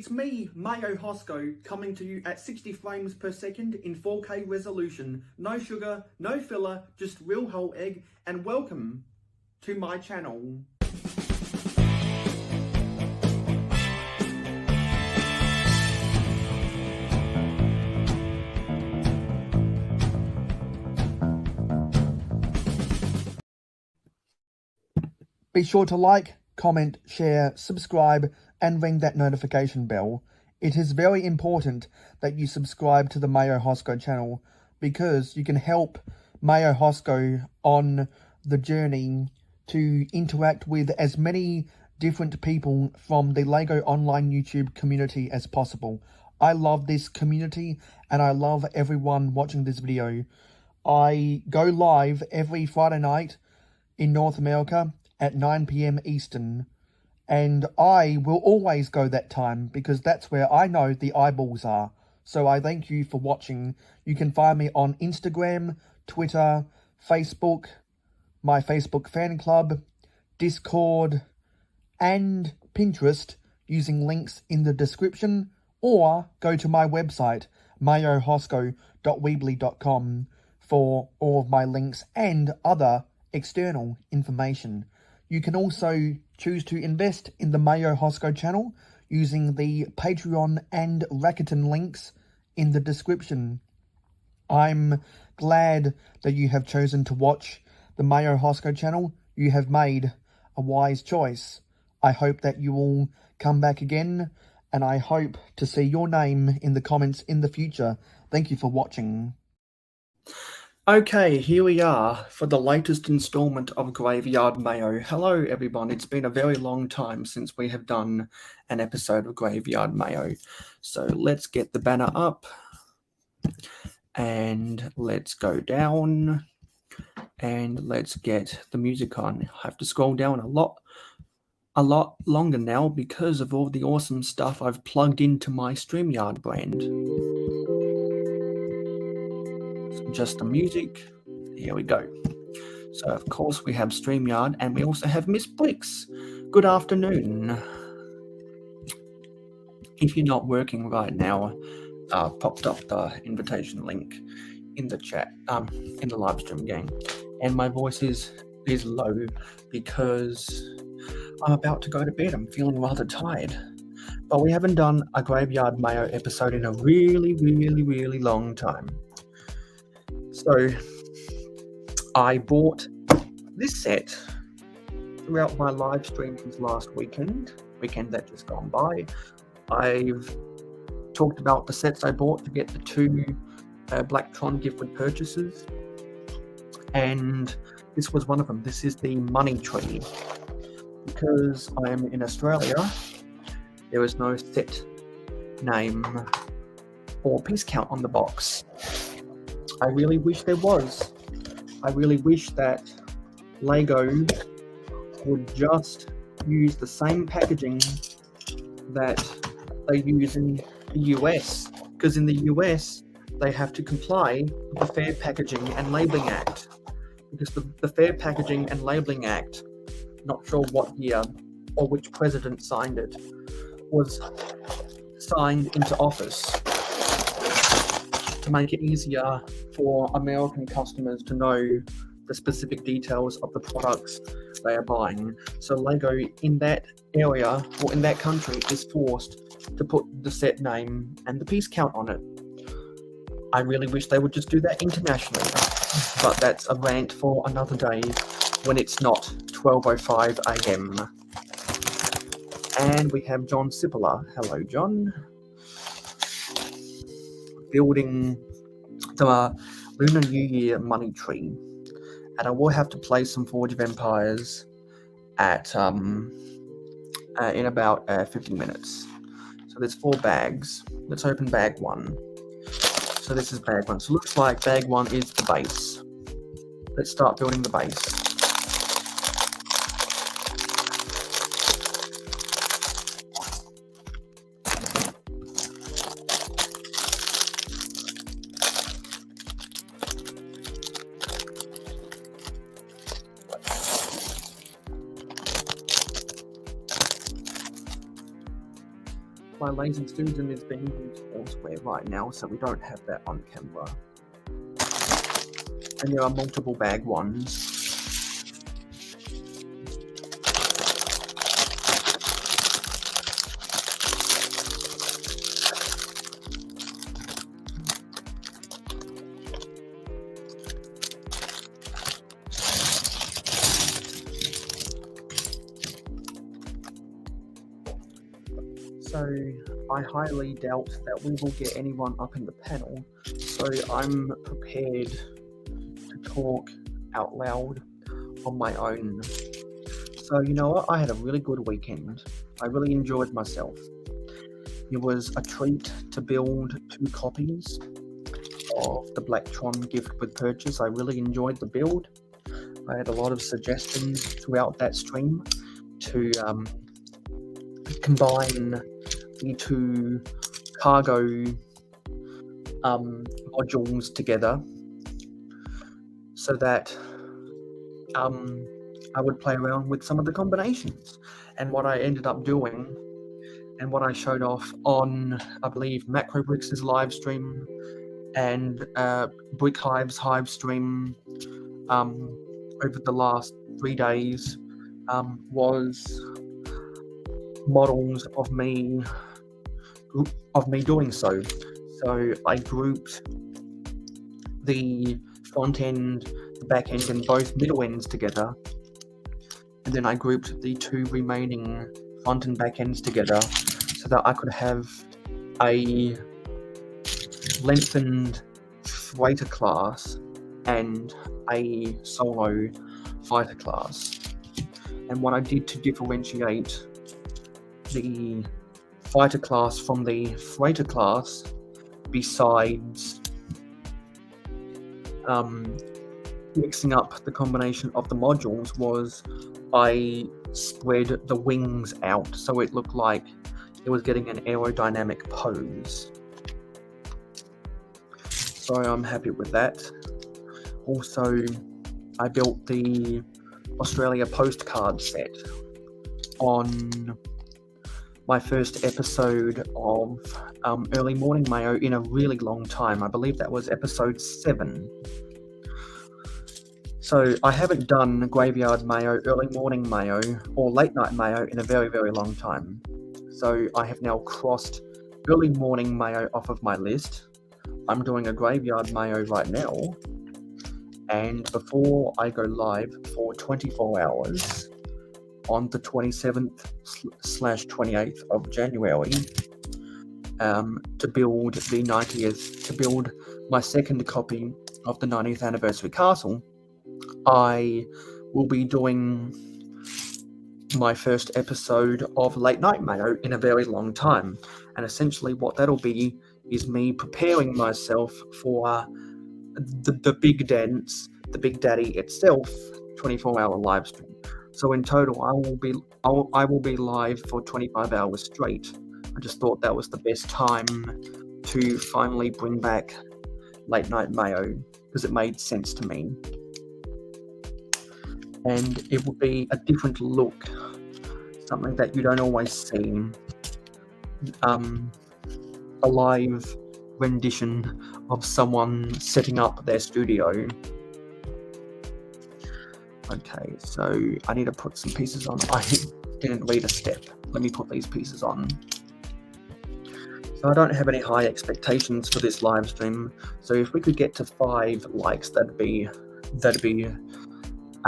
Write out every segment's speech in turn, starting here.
it's me, mayohosko, coming to you at 60 frames per second in 4K resolution. No sugar, no filler, just real whole egg, and welcome to my channel. Be sure to like, comment, share, subscribe, and ring that notification bell. It is very important that you subscribe to the mayohosko channel because you can help mayohosko on the journey to interact with as many different people from the LEGO Online YouTube community as possible. I love this community and I love everyone watching this video. I go live every Friday night in North America at 9 PM Eastern, and I will always go that time because that's where I know the eyeballs are. So I thank you for watching. You can find me on Instagram, Twitter, Facebook, my Facebook fan club, Discord, and Pinterest using links in the description, or go to my website, mayohosko.weebly.com, for all of my links and other external information. You can also choose to invest in the mayohosko channel using the Patreon and Rakuten links in the description. I'm glad that you have chosen to watch the mayohosko channel. You have made a wise choice. I hope that you will come back again, and I hope to see your name in the comments in the future. Thank you for watching. Okay, here we are for the latest installment of Graveyard Mayo. Hello everyone, it's been a very long time since we have done an episode of Graveyard Mayo. So let's get the banner up and let's go down and let's get the music on. I have to scroll down a lot longer now because of all the awesome stuff I've plugged into my StreamYard brand. Just the music. Here we go. So of course we have StreamYard and we also have Miss Bricks. Good afternoon. If you're not working right now, popped up the invitation link in the chat, in the live stream game. And my voice is low because I'm about to go to bed. I'm feeling rather tired. But we haven't done a Graveyard Mayo episode in a really long time. So I bought this set throughout my live streams last weekend that just gone by. I've talked about the sets I bought to get the two Blacktron gift with purchases, and this was one of them. This is the money tree. Because I am in Australia, there is no set name or piece count on the box. I really wish there was. I really wish that LEGO would just use the same packaging that they use in the US, because in the US they have to comply with the Fair Packaging and Labelling Act, because the Fair Packaging and Labelling Act, not sure what year or which president signed it, was signed into office to make it easier for American customers to know the specific details of the products they are buying. So LEGO in that area, or in that country, is forced to put the set name and the piece count on it. I really wish they would just do that internationally, but that's a rant for another day when it's not 12:05 AM. And we have John Sippler. Hello, John. Building the Lunar New Year money tree, and I will have to play some Forge of Empires at in about 50 minutes. So there's 4 bags. Let's open bag 1. So this is bag 1. So it looks like bag 1 is the base. Let's start building the base. my laser student is being used elsewhere right now, so we don't have that on camera. And there are multiple bag ones. So I highly doubt that we will get anyone up in the panel, so I'm prepared to talk out loud on my own. So you know what, I had a really good weekend. I really enjoyed myself. It was a treat to build 2 copies of the Blacktron gift with purchase. I really enjoyed the build. I had a lot of suggestions throughout that stream to combine the 2 cargo modules together so that I would play around with some of the combinations. And what I ended up doing, and what I showed off on, I believe, Makro Bricks' live stream and Brick Hive's hive stream over the last 3 days, was models of me doing so. So I grouped the front end, the back end, and both middle ends together, and then I grouped the 2 remaining front and back ends together so that I could have a lengthened freighter class and a solo fighter class. And what I did to differentiate the fighter class from the freighter class, besides mixing up the combination of the modules, was I spread the wings out so it looked like it was getting an aerodynamic pose. So I'm happy with that. Also, I built the Australia postcard set on my first episode of Early Morning Mayo in a really long time. I believe that was episode 7. So I haven't done Graveyard Mayo, Early Morning Mayo, or Late Night Mayo in a very, very long time. So I have now crossed Early Morning Mayo off of my list. I'm doing a Graveyard Mayo right now. And before I go live for 24 hours on the 27th/28th of January, to build my second copy of the 90th anniversary castle, I will be doing my first episode of Late Night Mayo in a very long time. And essentially what that'll be is me preparing myself for the big dance, the Big Daddy itself, 24-hour live stream. So in total, I will be live for 25 hours straight. I just thought that was the best time to finally bring back Late Night Mayo, because it made sense to me. And it will be a different look, something that you don't always see. A live rendition of someone setting up their studio. Okay, so I need to put some pieces on. I didn't read a step. Let me put these pieces on. So I don't have any high expectations for this live stream. So if we could get to 5 likes, that'd be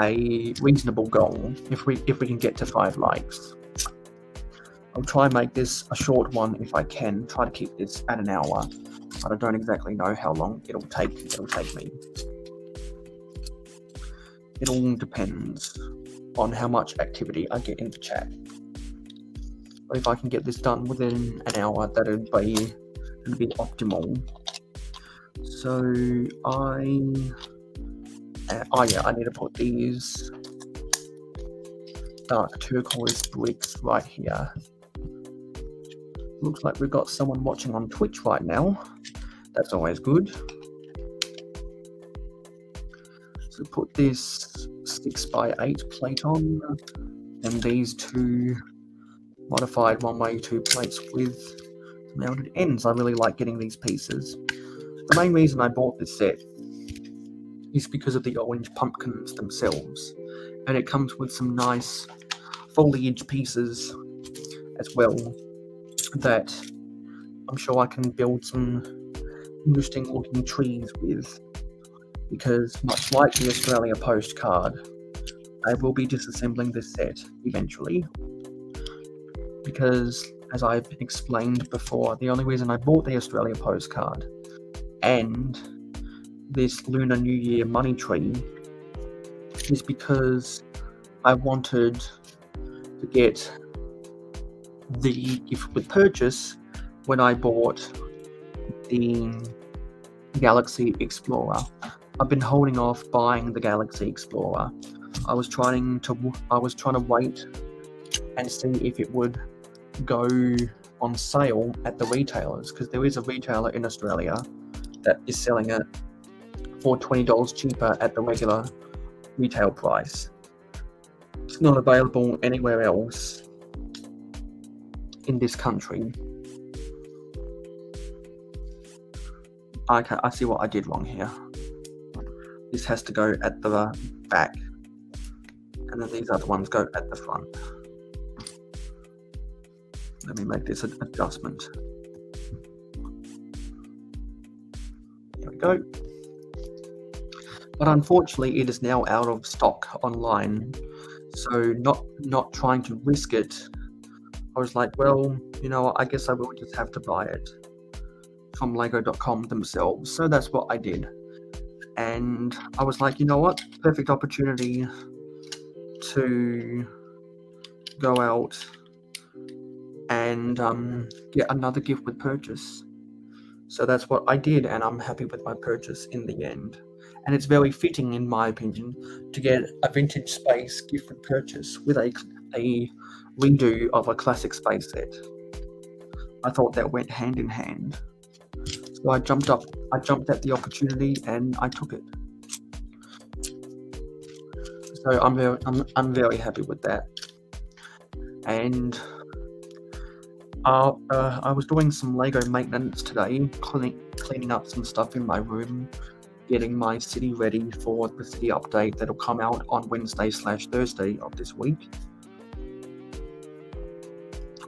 a reasonable goal. If we can get to 5 likes, I'll try and make this a short one if I can. Try to keep this at an hour, but I don't exactly know how long it'll take me. It all depends on how much activity I get in the chat. But if I can get this done within an hour, that'd be optimal. So I need to put these dark turquoise bricks right here. Looks like we've got someone watching on Twitch right now. That's always good. So put this 6x8 plate on, and these 2 modified 1x2 plates with rounded ends. I really like getting these pieces. The main reason I bought this set is because of the orange pumpkins themselves, and it comes with some nice foliage pieces as well that I'm sure I can build some interesting looking trees with, because much like the Australia postcard, I will be disassembling this set eventually, because as I've explained before, the only reason I bought the Australia postcard and this Lunar New Year money tree is because I wanted to get the gift with purchase when I bought the Galaxy Explorer. I've been holding off buying the Galaxy Explorer. I was trying to wait and see if it would go on sale at the retailers, because there is a retailer in Australia that is selling it for $20 cheaper at the regular retail price. It's not available anywhere else in this country. Okay, I see what I did wrong here. This has to go at the back, and then these other ones go at the front. Let me make this an adjustment. There we go. But unfortunately, it is now out of stock online. So not trying to risk it, I was like, well, you know, I guess I will just have to buy it from Lego.com themselves. So that's what I did. And I was like, you know what? Perfect opportunity to go out and get another gift with purchase. So that's what I did, and I'm happy with my purchase in the end. And it's very fitting, in my opinion, to get a vintage space gift with purchase with a redo of a classic space set. I thought that went hand in hand. So I jumped at the opportunity and I took it. So I'm very happy with that. And I was doing some Lego maintenance today, cleaning up some stuff in my room, getting my city ready for the city update that'll come out on Wednesday/Thursday of this week.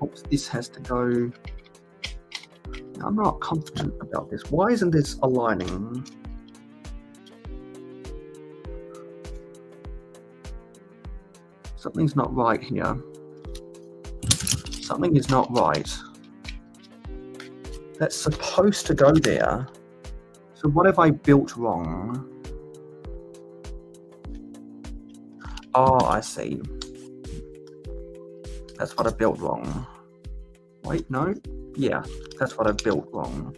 Oops, this has to go. I'm not confident about this. Why isn't this aligning? Something's not right here. Something is not right. That's supposed to go there. So what have I built wrong? Oh, I see. That's what I built wrong. Wait, no? Yeah, that's what I built wrong.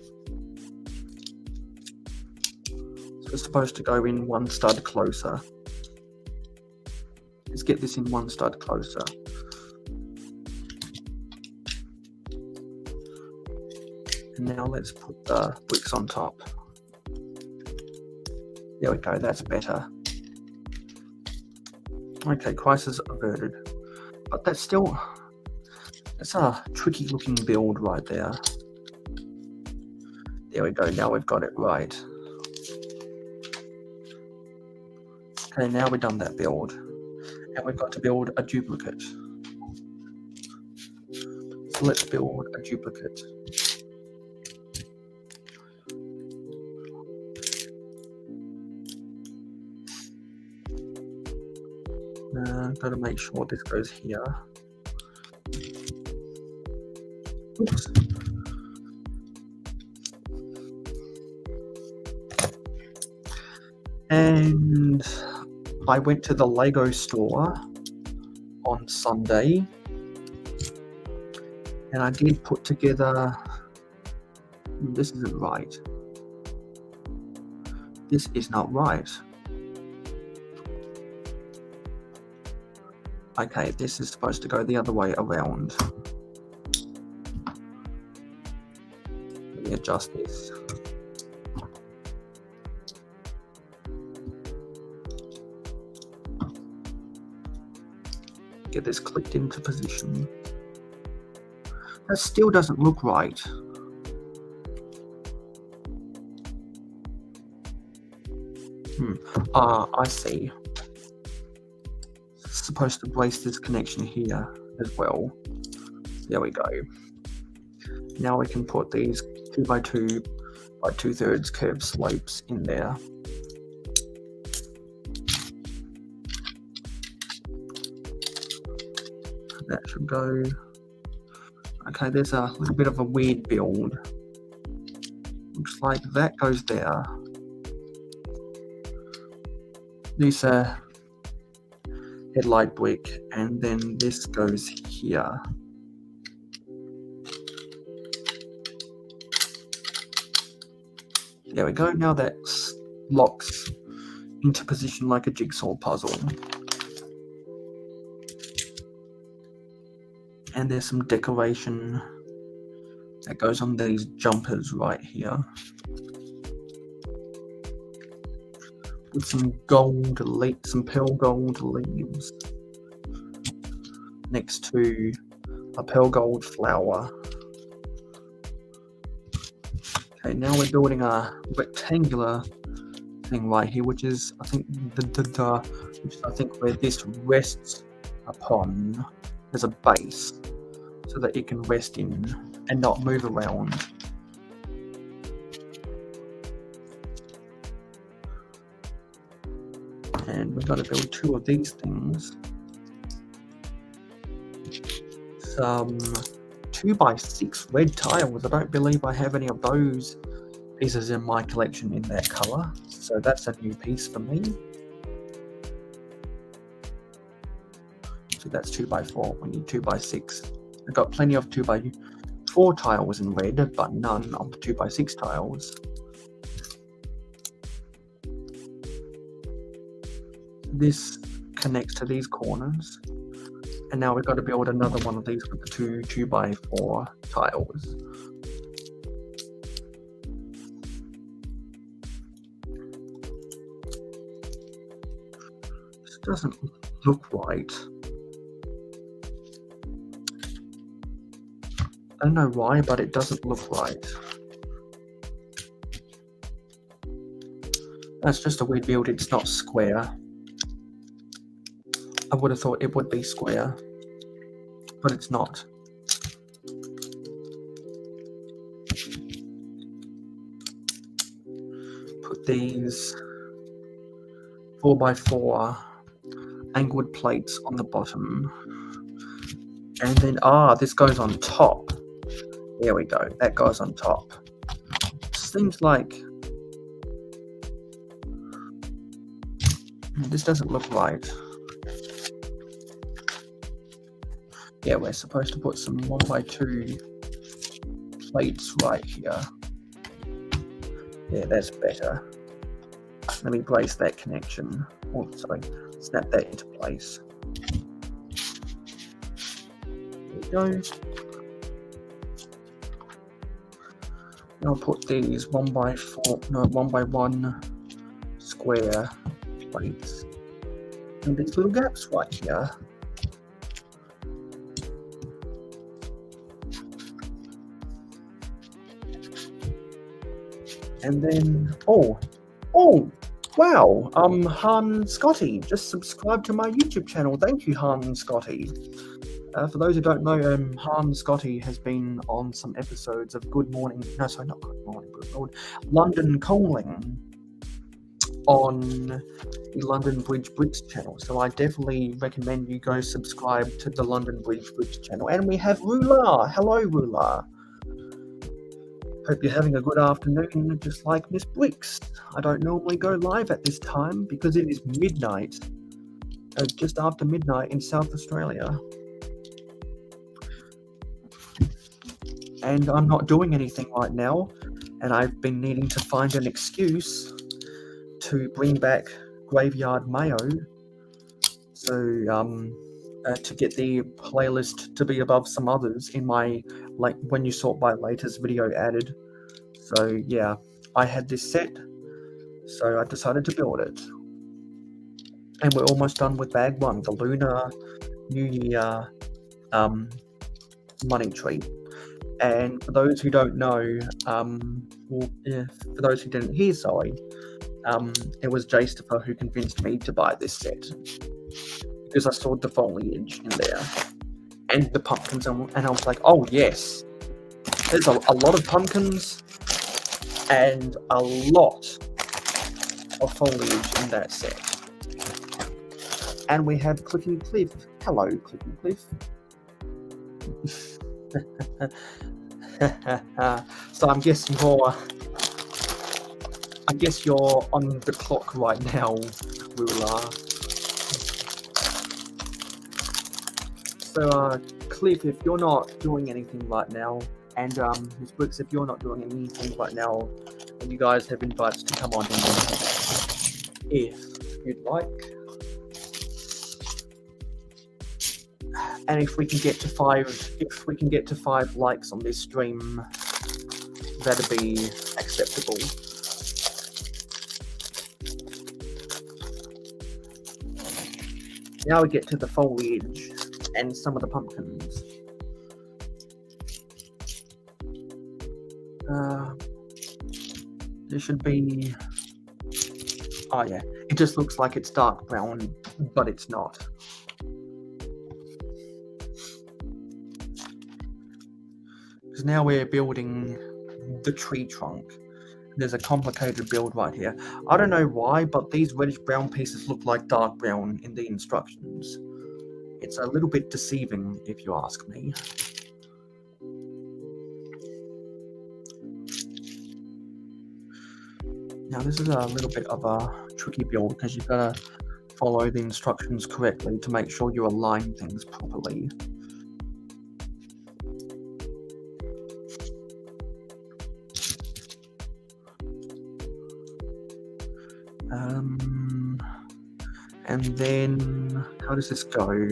So it's supposed to go in one stud closer. Let's get this in one stud closer. And now let's put the bricks on top. There we go, that's better. Okay, crisis averted. But that's a tricky looking build right there. There we go, now we've got it right. Okay, now we've done that build. And we've got to build a duplicate. So let's build a duplicate. Got to make sure this goes here. Oops. And I went to the Lego store on Sunday, and I did put together. This isn't right. This is not right. Okay, this is supposed to go the other way around. Let me adjust this. Get this clicked into position. That still doesn't look right. I see. Supposed to place this connection here as well. There we go. Now we can put these 2x2 by 2/3 curved slopes in there. That should go. Okay, there's a little bit of a weird build. Looks like that goes there. This headlight brick, and then this goes here. There we go. Now that locks into position like a jigsaw puzzle. And there's some decoration that goes on these jumpers right here. With some gold leaves, some pearl gold leaves next to a pearl gold flower. Okay, now we're building a rectangular thing right here, which is I think where this rests upon as a base, so that it can rest in and not move around. And we've got to build 2 of these things. Some 2x6 red tiles. I don't believe I have any of those pieces in my collection in that colour, so that's a new piece for me. So that's 2x4. We need 2x6. I've got plenty of 2x4 tiles in red, but none of the 2x6 tiles. This connects to these corners, and now we've got to build another one of these with the 2x4 tiles. This doesn't look right. I don't know why, but it doesn't look right. That's just a weird build. It's not square. I would have thought it would be square, but it's not. Put these 4x4 angled plates on the bottom. And then, this goes on top. There we go. That goes on top. Seems like this doesn't look right. Yeah, we're supposed to put some 1x2 plates right here. Yeah, that's better. Let me place that connection. Oh, sorry, snap that into place. There we go. Now I'll put these 1x1 square plates and these little gaps right here. And then, wow, Han Scotty just subscribed to my YouTube channel. Thank you, Han Scotty. For those who don't know, Han Scotty has been on some episodes of London Calling on the London Bridge Bricks channel. So I definitely recommend you go subscribe to the London Bridge Bricks channel. And we have Rula. Hello, Rula. Hope you're having a good afternoon, just like Miss Bricks. I don't normally go live at this time because it is midnight, just after midnight in South Australia. And I'm not doing anything right now, and I've been needing to find an excuse to bring back Graveyard Mayo, so to get the playlist to be above some others in my when you sort by latest video added. So yeah, I had this set, so I decided to build it. And we're almost done with bag 1, the Lunar New Year money tree. And for those who don't know, for those who didn't hear, it was Jastifer who convinced me to buy this set because I saw the foliage in there and the pumpkins, and I was like, oh yes, there's a lot of pumpkins and a lot of foliage in that set. And we have Clicking Cliff. Hello, Clicking Cliff. So I guess you're on the clock right now, Ruler. So Cliff, if you're not doing anything right now, and Ms. Bricks, if you're not doing anything right now, then you guys have invites to come on in if you'd like. And if we can get to 5 likes on this stream, that'd be acceptable. Now we get to the foliage and some of the pumpkins. There should be. Oh yeah, it just looks like it's dark brown, but it's not. Because now we're building the tree trunk. There's a complicated build right here. I don't know why, but these reddish brown pieces look like dark brown in the instructions. It's a little bit deceiving, if you ask me. Now this is a little bit of a tricky build because you've got to follow the instructions correctly to make sure you align things properly. And then how does this go?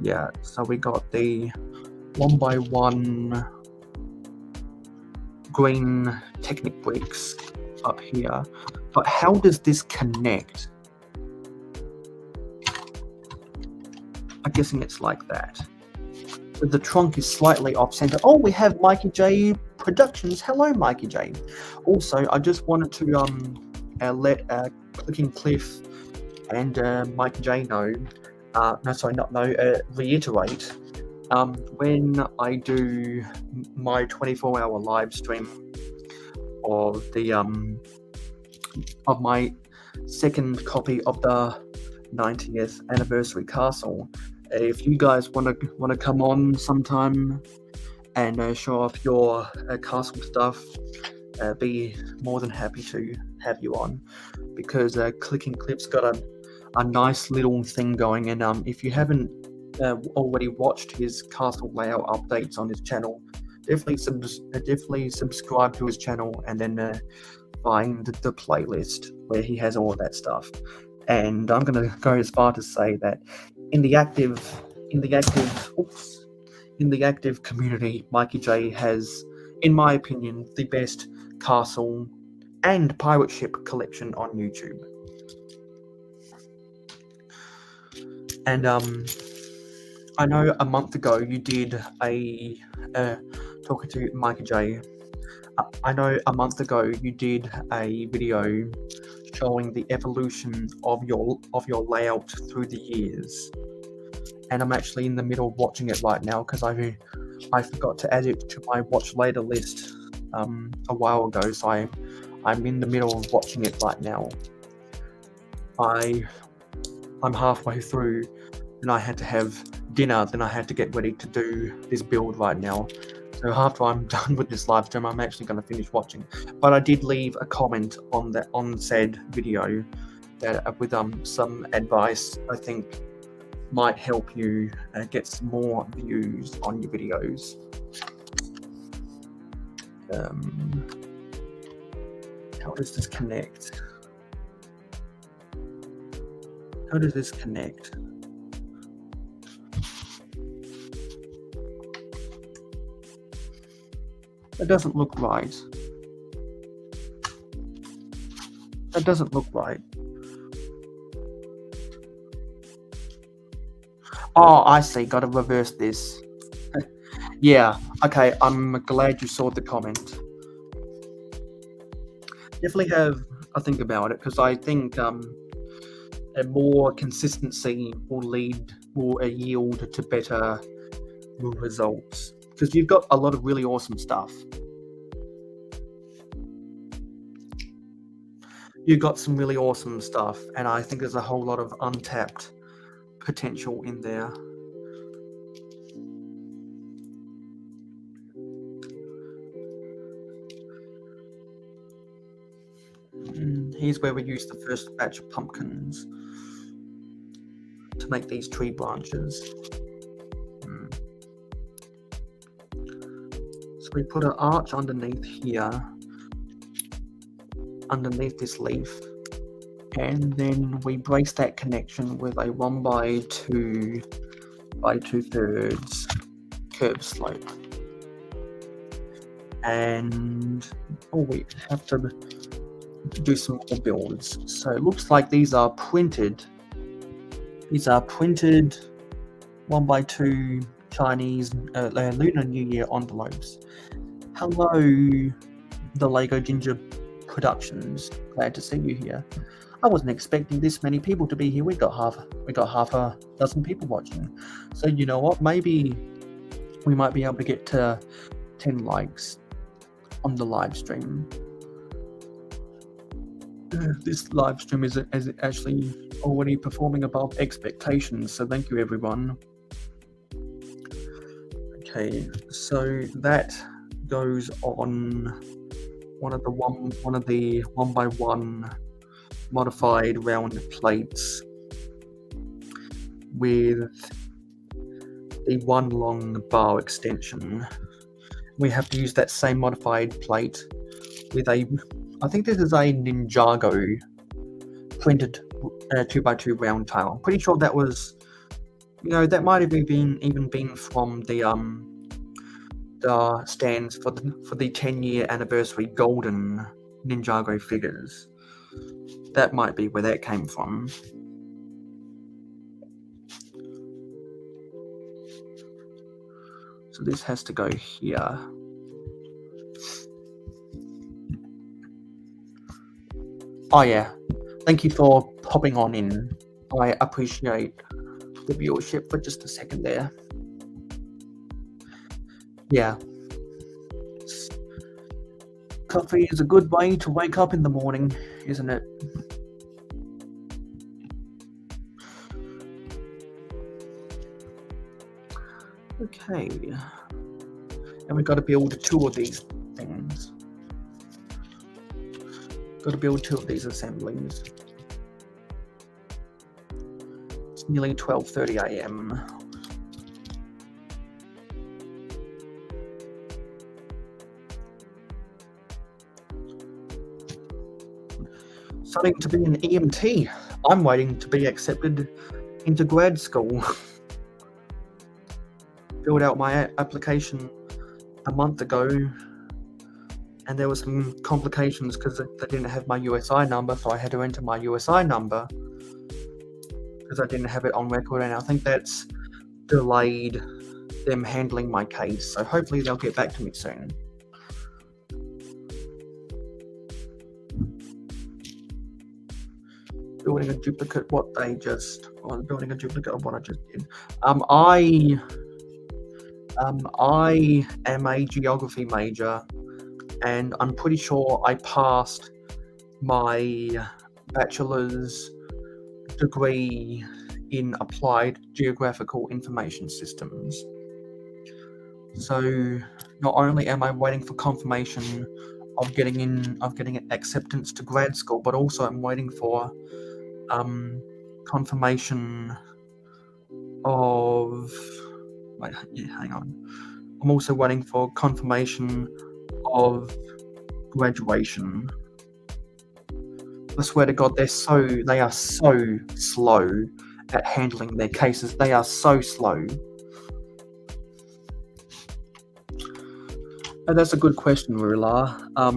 Yeah, so we got the 1x1 green Technic bricks up here, but how does this connect? I'm guessing it's like that. So the trunk is slightly off center. Oh, we have Mikey J Productions. Hello, Mikey J. Also, I just wanted to let Clicking Cliff and Mikey J know. Reiterate. When I do my 24-hour live stream of the of my second copy of the 90th anniversary castle, if you guys want to come on sometime and show off your castle stuff, be more than happy to have you on, because Clicking Cliff's got a nice little thing going, and if you haven't already watched his castle layout updates on his channel, definitely subscribe to his channel and then find the playlist where he has all of that stuff. And I'm going to go as far to say that in the active community, Mikey J has, in my opinion, the best castle and pirate ship collection on YouTube. And I know a month ago you did a talking to Mikey J. I know a month ago you did a video showing the evolution of your layout through the years, and I'm actually in the middle of watching it right now because I forgot to add it to my watch later list a while ago, so I'm in the middle of watching it right now. I'm halfway through, and I had to have dinner, then I had to get ready to do this build right now. So after I'm done with this live stream, I'm actually going to finish watching. But I did leave a comment on said video that with some advice I think might help you get some more views on your videos. How does this connect? How does this connect? That doesn't look right. That doesn't look right. Oh, I see. Got to reverse this. Yeah. Okay. I'm glad you saw the comment. Definitely have I think about it, because I think a more consistency will yield to better results, because you've got a lot of really awesome stuff. You've got some really awesome stuff, and I think there's a whole lot of untapped potential in there. Here's where we use the first batch of pumpkins to make these tree branches. So we put an arch underneath here, underneath this leaf, and then we brace that connection with a 1 by 2 by 2/3 curb slope. And we have to do some more builds. So it looks like these are printed. These are printed 1 by 2 Chinese Lunar New Year envelopes. Hello, the Lego Ginger Productions. Glad to see you here. I wasn't expecting this many people to be here. We got half a dozen people watching. So you know what? Maybe we might be able to get to 10 likes on the live stream. This live stream is actually already performing above expectations, so thank you everyone. Okay, so that goes on one of the 1 by 1 modified round plates with the 1 long bar extension. We have to use that same modified plate with I think this is a Ninjago printed 2 by 2 round tail. I'm pretty sure that was, that might have even been from the stands for the 10-year anniversary golden Ninjago figures. That might be where that came from. So this has to go here. Oh yeah, thank you for popping on in. I appreciate the viewership for just a second there. Yeah. Coffee is a good way to wake up in the morning, isn't it? Okay. And we've got to build 2 of these things. Got to build 2 of these assemblies. It's nearly 12:30 a.m. Studying to be an EMT. I'm waiting to be accepted into grad school. Filled out my application a month ago, and there were some complications because they didn't have my USI number, so I had to enter my USI number because I didn't have it on record, and I think that's delayed them handling my case. So hopefully they'll get back to me soon. Building a duplicate building a duplicate of what I just did. I am a geography major, and I'm pretty sure I passed my bachelor's degree in applied geographical information systems. So not only am I waiting for confirmation of getting acceptance to grad school, but also I'm waiting for confirmation of hang on. I'm also waiting for confirmation of graduation. I swear to God, they are so slow at handling their cases. They are so slow. Oh, that's a good question, Rula. I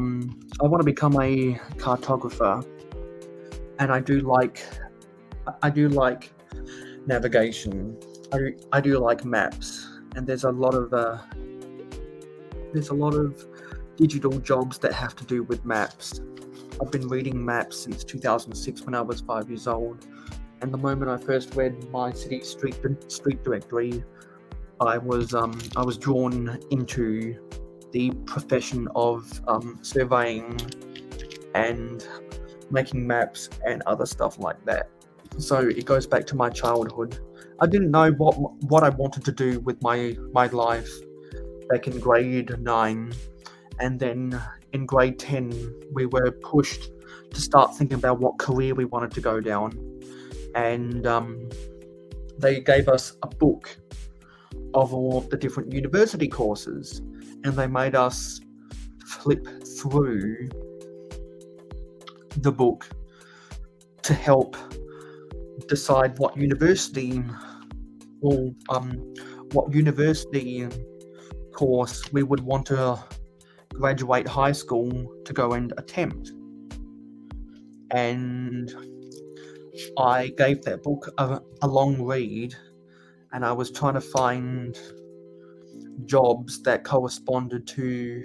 want to become a cartographer, and I do like navigation. I do like maps, and there's a lot of digital jobs that have to do with maps. I've been reading maps since 2006 when I was 5 years old, and the moment I first read my city street directory, I was drawn into the profession of surveying and making maps and other stuff like that. So it goes back to my childhood. I didn't know what I wanted to do with my life back in grade 9, and then in grade 10 we were pushed to start thinking about what career we wanted to go down, and they gave us a book of all of the different university courses, and they made us flip through the book to help decide what university course we would want to graduate high school to go and attempt. And I gave that book a long read, and I was trying to find jobs that corresponded to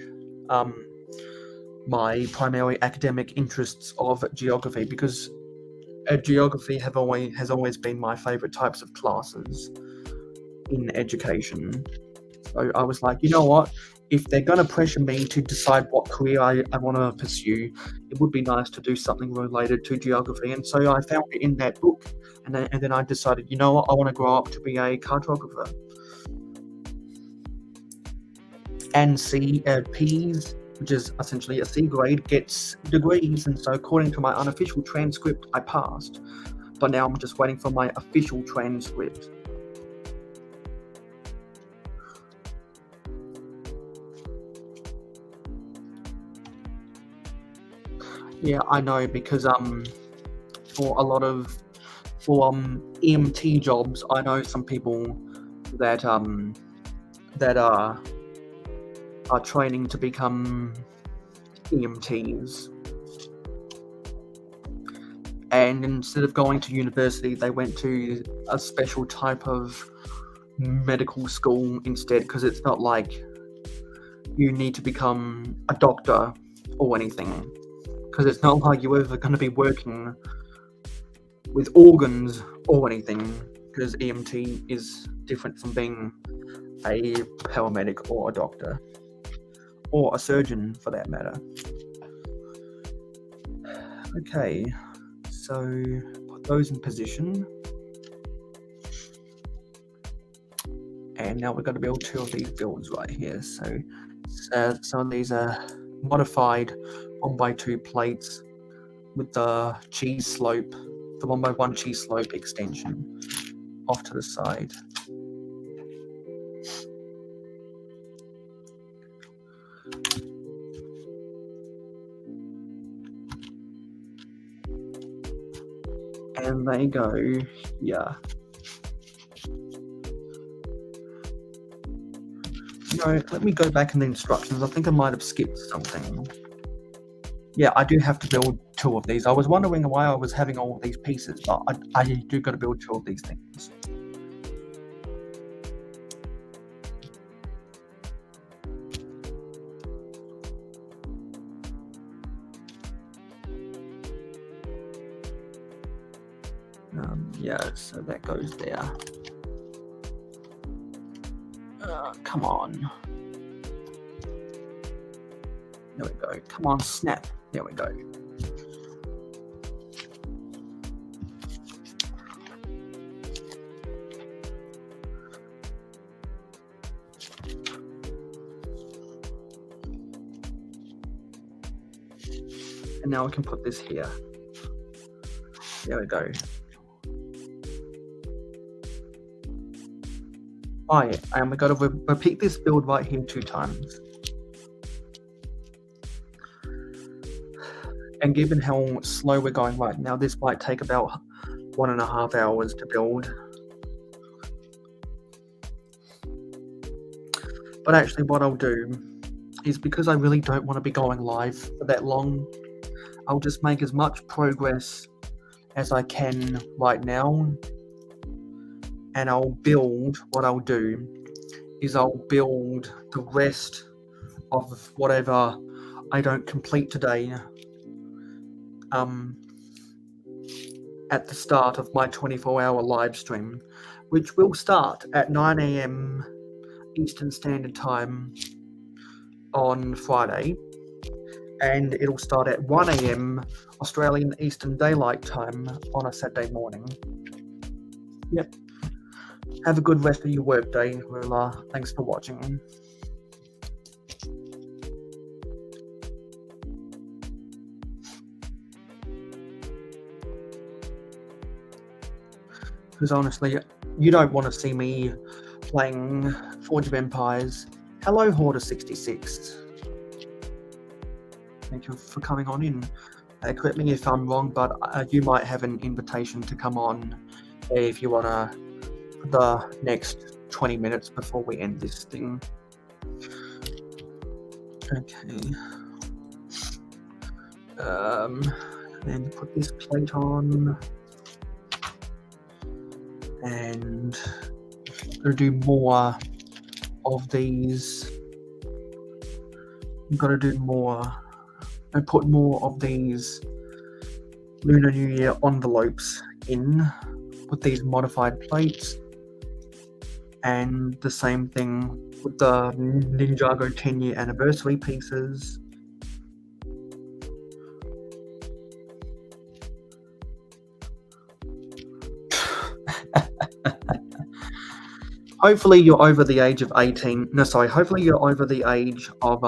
my primary academic interests of geography, because geography has always been my favorite types of classes in education. So I was like, you know what? If they're going to pressure me to decide what career I want to pursue, it would be nice to do something related to geography. And so I found it in that book, and then I decided, you know what? I want to grow up to be a cartographer. And CPs, which is essentially a C grade, gets degrees, and so according to my unofficial transcript, I passed. But now I'm just waiting for my official transcript. Yeah, I know, because for EMT jobs, I know some people that are training to become EMTs, and instead of going to university, they went to a special type of medical school instead, because it's not like you need to become a doctor or anything, because it's not like you're ever going to be working with organs or anything, because EMT is different from being a paramedic or a doctor, or a surgeon for that matter. Okay, so put those in position, and now we're going to build 2 of these builds right here. So some of these are modified 1x2 plates with the cheese slope, the 1x1 cheese slope extension off to the side. And they go here. Let me go back in the instructions. I think I might have skipped something. Yeah, I do have to build 2 of these. I was wondering why I was having all of these pieces, but I do got to build 2 of these things. Yeah, so that goes there. Come on. There we go. Come on, snap. There we go. And now we can put this here. There we go. Oh yeah, and we got to repeat this build right here 2 times. And given how slow we're going right now, this might take about 1.5 hours to build. But actually what I'll do is, because I really don't want to be going live for that long, I'll just make as much progress as I can right now. And I'll build, what I'll do is I'll build the rest of whatever I don't complete today at the start of my 24-hour live stream, which will start at 9 a.m. Eastern Standard Time on Friday, and it'll start at 1 a.m. Australian Eastern Daylight Time on a Saturday morning. Yep. Have a good rest of your workday. Well, thanks for watching. Because honestly, you don't want to see me playing Forge of Empires. Hello, Hoarder66. Thank you for coming on in. Correct me if I'm wrong, but you might have an invitation to come on if you want to the next 20 minutes before we end this thing. Okay. Then put this plate on. And I'm going to do more of these. I'm going to do more. I put more of these Lunar New Year envelopes in with these modified plates. And the same thing with the Ninjago 10-year anniversary pieces. Hopefully you're over the age of 18. No, sorry. Hopefully you're over the age of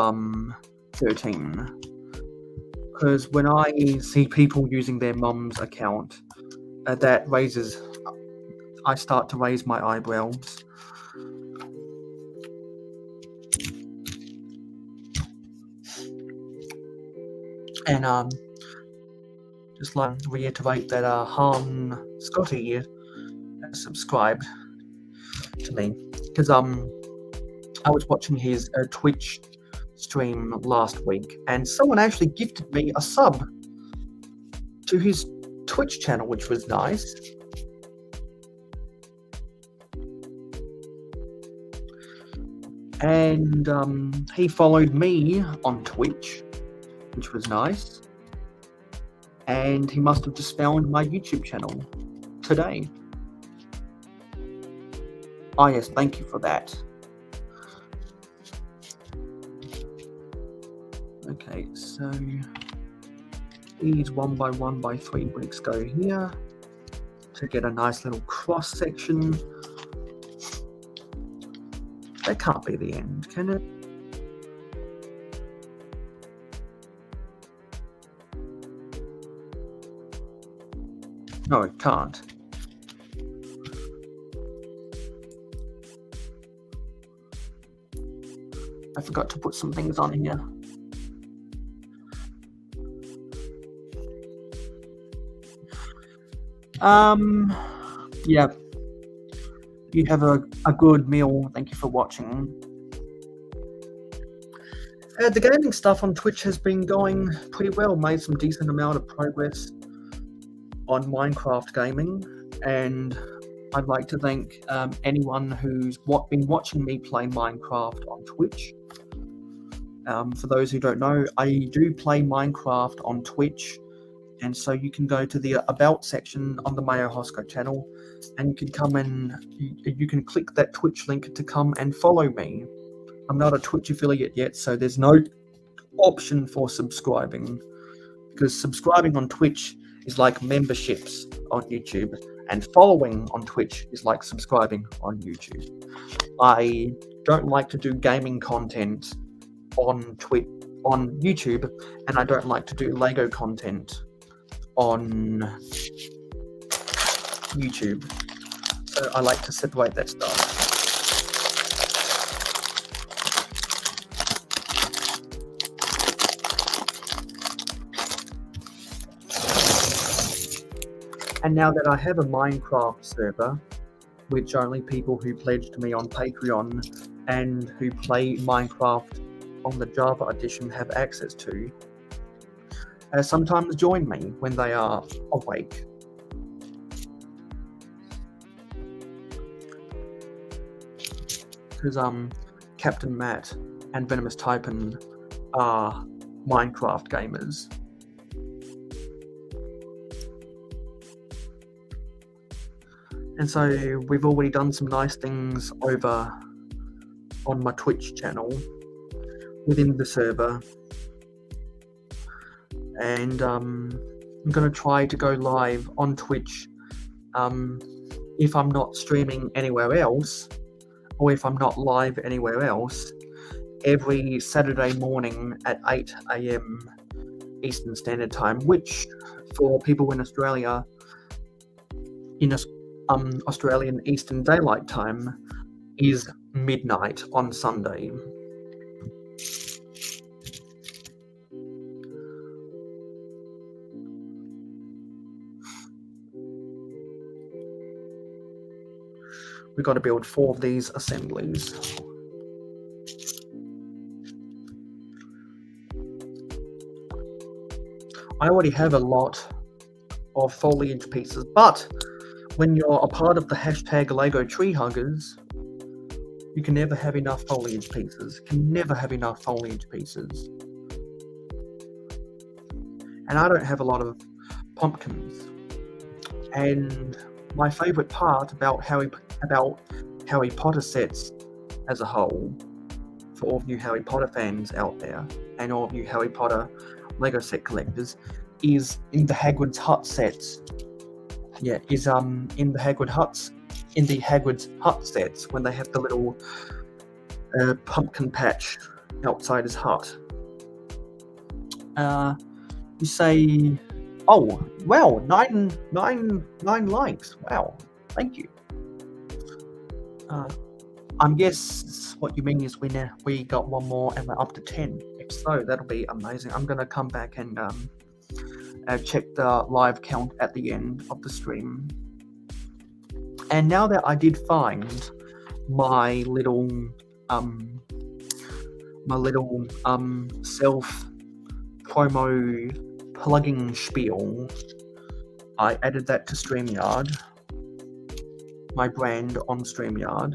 13. Because when I see people using their mum's account, I start to raise my eyebrows. And just like to reiterate that Han Scotty subscribed to me, because I was watching his Twitch stream last week, and someone actually gifted me a sub to his Twitch channel, which was nice. And he followed me on Twitch, which was nice. And he must have just found my YouTube channel today. Oh yes, thank you for that. Okay, so these 1x1x3 bricks go here to get a nice little cross section. That can't be the end, can it? No, it can't. I forgot to put some things on here. Yeah. You have a good meal. Thank you for watching. The gaming stuff on Twitch has been going pretty well. Made some decent amount of progress on Minecraft gaming, and I'd like to thank anyone who's been watching me play Minecraft on Twitch. For those who don't know, I do play Minecraft on Twitch, and so you can go to the About section on the mayohosko channel, and you can come and you can click that Twitch link to come and follow me. I'm not a Twitch affiliate yet, so there's no option for subscribing, because subscribing on Twitch is like memberships on YouTube, and following on Twitch is like subscribing on YouTube. I don't like to do gaming content on YouTube, and I don't like to do Lego content on YouTube. So I like to separate that stuff. And now that I have a Minecraft server, which only people who pledge to me on Patreon and who play Minecraft on the Java edition have access to, sometimes join me when they are awake. Because Captain Matt and Venomous Taipan are Minecraft gamers. And so we've already done some nice things over on my Twitch channel within the server. And I'm going to try to go live on Twitch if I'm not streaming anywhere else, or if I'm not live anywhere else, every Saturday morning at 8 a.m. Eastern Standard Time, which for people in Australia, in Australian Eastern Daylight Time, is midnight on Sunday. We've got to build 4 of these assemblies. I already have a lot of foliage pieces, but when you're a part of the hashtag Lego Tree Huggers, you can never have enough foliage pieces. Can never have enough foliage pieces. And I don't have a lot of pumpkins. And my favourite part about Harry Potter sets as a whole, for all of you Harry Potter fans out there, and all of you Harry Potter Lego set collectors, is in the Hagrid's Hut sets. Yeah, is in the Hagrid's Hut sets, when they have the little pumpkin patch outside his hut. You say, oh wow, nine likes. Wow, thank you. I guess what you mean is we got one more and we're up to 10. If so, that'll be amazing. I'm gonna come back and check the live count at the end of the stream. And now that I did find my little self promo plugging spiel, I added that to StreamYard, my brand on StreamYard.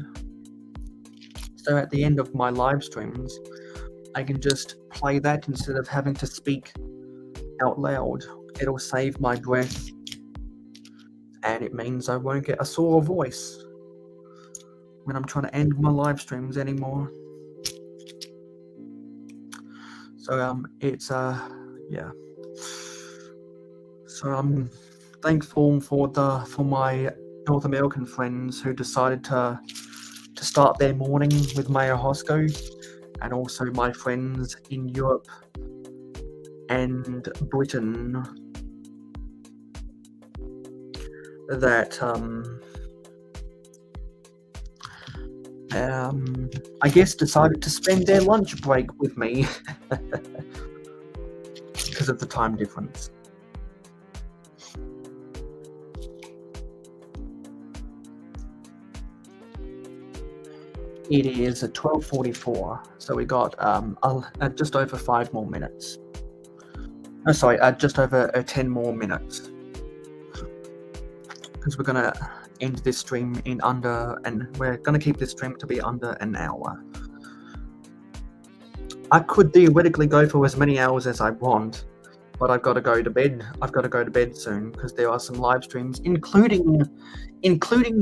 So at the end of my live streams, I can just play that instead of having to speak out loud. It'll save my breath, and it means I won't get a sore voice when I'm trying to end my live streams anymore. So it's yeah. So I'm thankful for my North American friends who decided to start their morning with mayohosko, and also my friends in Europe and Britain that I guess decided to spend their lunch break with me because of the time difference. It is at 12:44, so we got just over 5 more minutes. Oh, sorry, just over 10 more minutes, because we're gonna end this stream in we're gonna keep this stream to be under an hour. I could theoretically go for as many hours as I want, but I've got to go to bed. I've got to go to bed soon because there are some live streams, including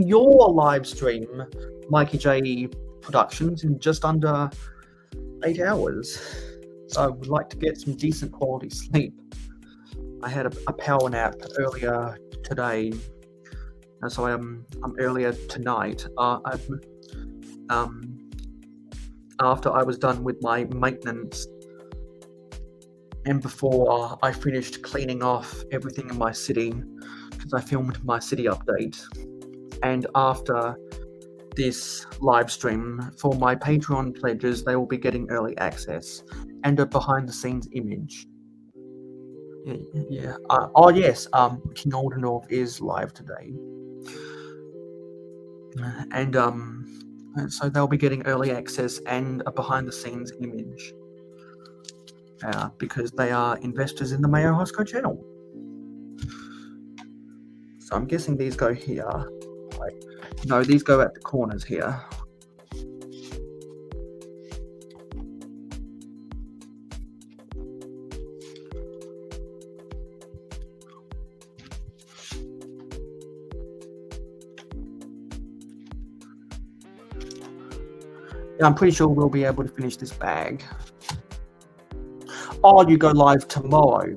your live stream, Mikey J Productions, in just under 8 hours. So I would like to get some decent quality sleep. I had a power nap earlier today, so I'm earlier tonight. After I was done with my maintenance, and before I finished cleaning off everything in my city, because I filmed my city update, and after this live stream, for my Patreon pledges, they will be getting early access and a behind-the-scenes image. Yeah. Oh yes, King Aldenor is live today, and so they'll be getting early access and a behind-the-scenes image, because they are investors in the mayohosko channel. So I'm guessing these go here. No, these go at the corners here. I'm pretty sure we'll be able to finish this bag. Oh, you go live tomorrow.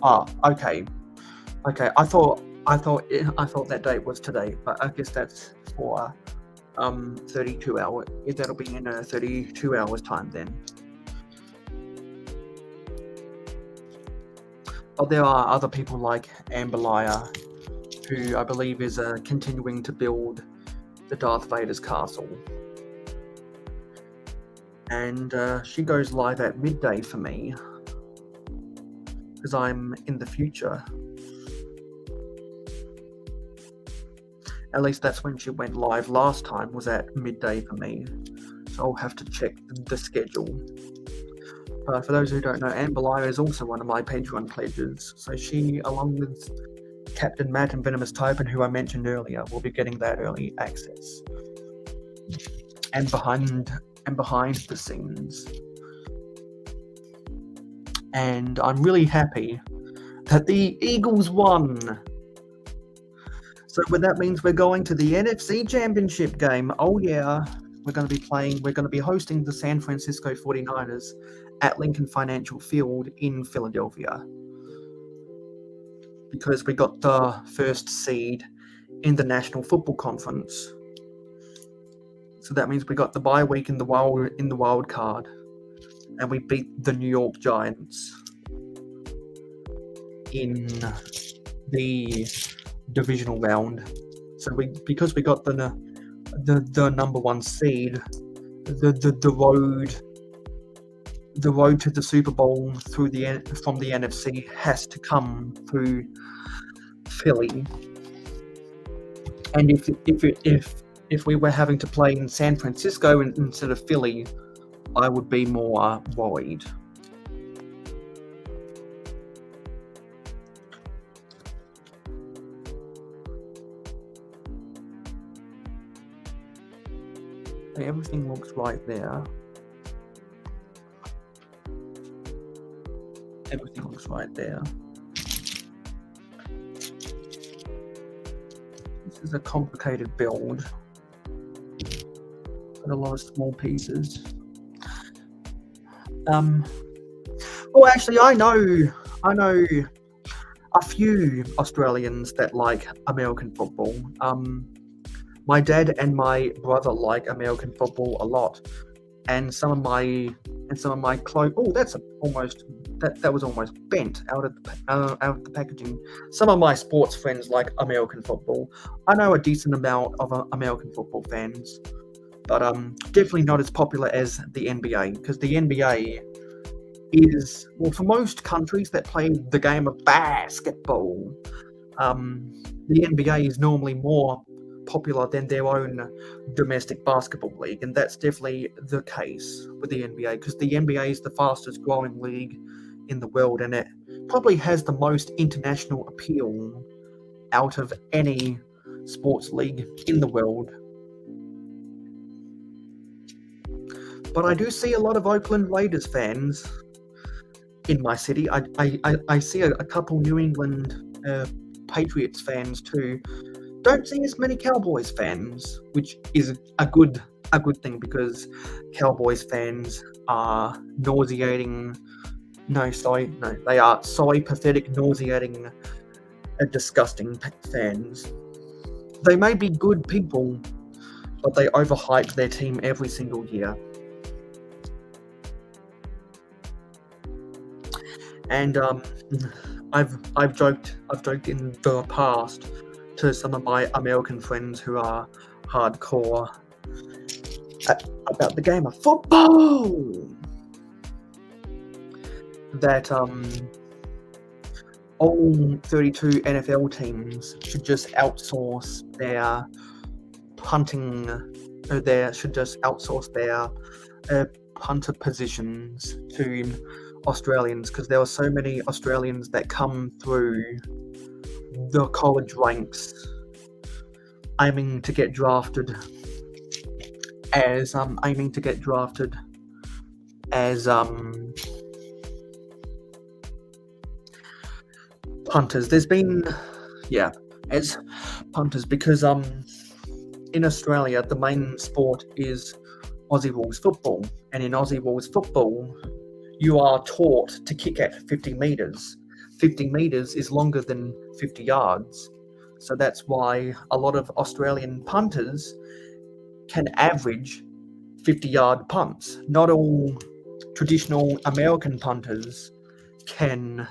Ah, okay. Okay, I thought that date was today, but I guess that's for 32 hours. That'll be in 32 hours time then. But there are other people like Amberlaya, who I believe is continuing to build the Darth Vader's castle. And she goes live at midday for me, because I'm in the future. At least that's when she went live last time, was at midday for me. So I'll have to check the schedule. For those who don't know, Amberlaya is also one of my Patreon pledges. So she, along with Captain Matt and Venomous Taipan, who I mentioned earlier, will be getting that early access. And behind the scenes. And I'm really happy that the Eagles won. So what that means, we're going to the NFC Championship game. Oh yeah, we're going to be hosting the San Francisco 49ers at Lincoln Financial Field in Philadelphia. Because we got the first seed in the National Football Conference. So that means we got the bye week in the wild card, and we beat the New York Giants in the divisional round. So because we got the number one seed, the road to the Super Bowl from the NFC has to come through Philly. And if we were having to play in San Francisco instead of Philly, I would be more worried. Everything looks right there. Everything looks right there. This is a complicated build. Got a lot of small pieces. Well, actually, I know a few Australians that like American football. My dad and my brother like American football a lot, and some of my clothes. Oh, that was almost bent out of the packaging. Some of my sports friends like American football. I know a decent amount of American football fans, but definitely not as popular as the NBA, because the NBA is, well, for most countries that play the game of basketball, the NBA is normally more popular than their own domestic basketball league, and that's definitely the case with the NBA, because the NBA is the fastest growing league in the world, and it probably has the most international appeal out of any sports league in the world. But I do see a lot of Oakland Raiders fans in my city. I see a couple New England Patriots fans too. Don't see as many Cowboys fans, which is a good thing, because Cowboys fans are nauseating. They are pathetic, nauseating, disgusting fans. They may be good people, but they overhype their team every single year. And I've joked in the past to some of my American friends who are hardcore about the game of football, that all 32 NFL teams should just outsource their punting, punter positions to Australians, because there are so many Australians that come through the college ranks aiming to get drafted as punters. There's been as punters, because in Australia the main sport is Aussie rules football. And in Aussie rules football, you are taught to kick at 50 metres. 50 metres is longer than 50 yards. So that's why a lot of Australian punters can average 50-yard punts. Not all traditional American punters can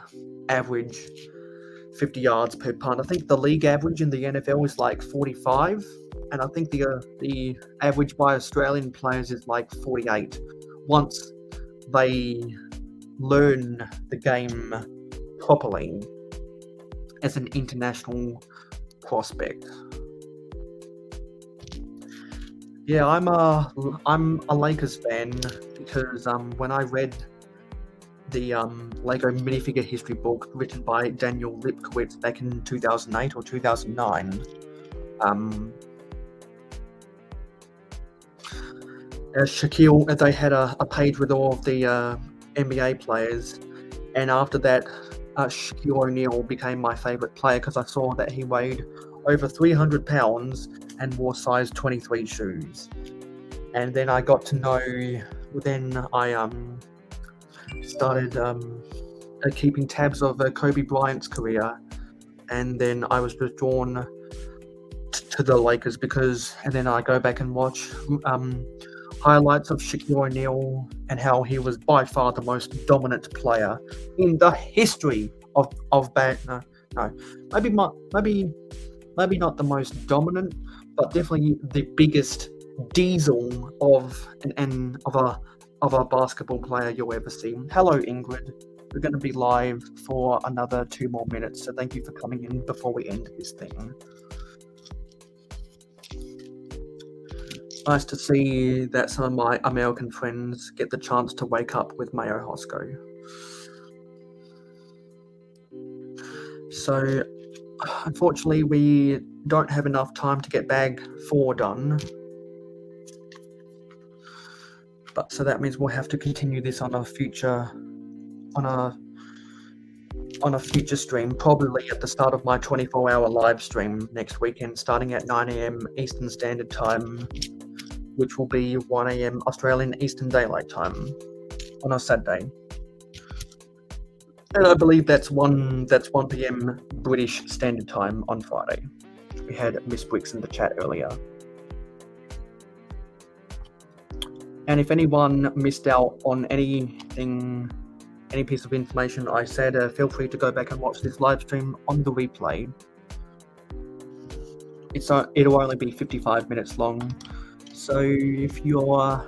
average 50 yards per punt. I think the league average in the NFL is like 45, and I think the average by Australian players is like 48. Once they learn the game properly as an international prospect. Yeah, I'm a Lakers fan because when I read the Lego minifigure history book written by Daniel Lipkowitz back in 2008 or 2009, Shaquille, they had a page with all of the NBA players, and after that, Shaquille O'Neal became my favourite player because I saw that he weighed over 300 pounds and wore size 23 shoes. And then I got to know, then I started keeping tabs of Kobe Bryant's career, and then I was just drawn to the Lakers and then I go back and watch highlights of Shaquille O'Neal and how he was by far the most dominant player in the history of maybe not the most dominant, but definitely the biggest diesel of a basketball player you'll ever see. Hello, Ingrid. We're going to be live for another 2 more minutes, so thank you for coming in before we end this thing. Nice to see that some of my American friends get the chance to wake up with mayohosko. So, unfortunately, we don't have enough time to get bag 4 done. But so that means we'll have to continue this on a future stream, probably at the start of my 24-hour live stream next weekend, starting at 9 a.m. Eastern Standard Time, which will be 1 a.m. Australian Eastern Daylight Time on a Saturday. And I believe that's 1 p.m. British Standard Time on Friday. We had Miss Bricks in the chat earlier. And if anyone missed out on any piece of information I said, feel free to go back and watch this live stream on the replay. It'll only be 55 minutes long. So if you're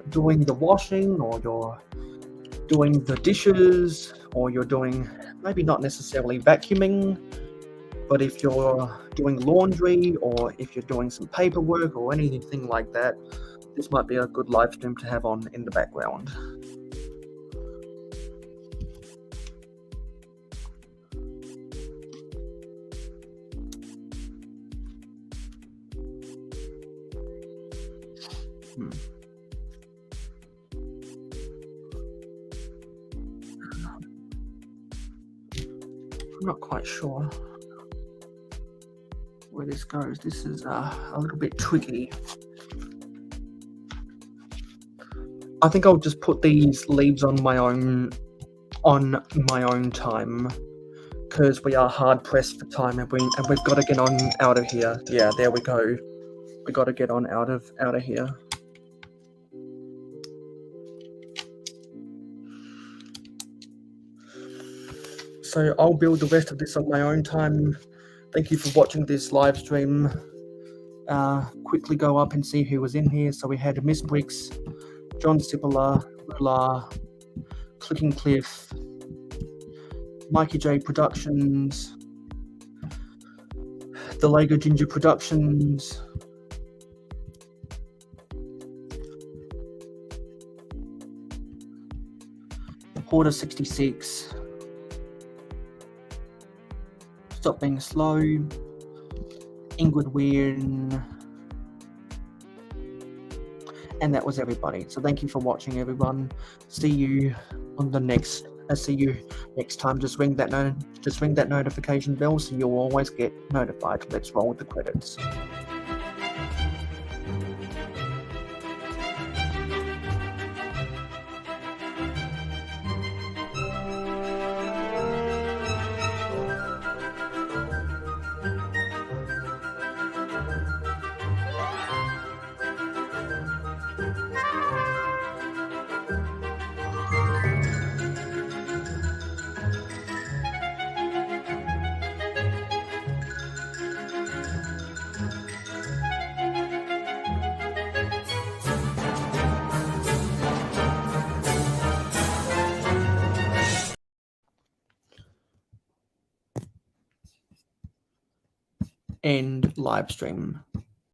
doing the washing, or you're doing the dishes, or you're doing, maybe not necessarily vacuuming, but if you're doing laundry, or if you're doing some paperwork or anything like that, this might be a good live stream to have on in the background. I'm not quite sure where this goes. This is a little bit tricky. I think I'll just put these leaves on my own time, because we are hard pressed for time, and we've got to get on out of here. Yeah, there we go. We got to get on out of here. So I'll build the rest of this on my own time. Thank you for watching this live stream. Quickly go up and see who was in here. So we had Miss Bricks, John Sippler, Lula, Clicking Cliff, Mikey J Productions, the Lego Ginger Productions, Porter 66, Stop Being Slow, Ingrid Weirn, and that was everybody. So thank you for watching, everyone. See you next time. Just ring that notification bell so you'll always get notified. Let's roll with the credits. end live stream.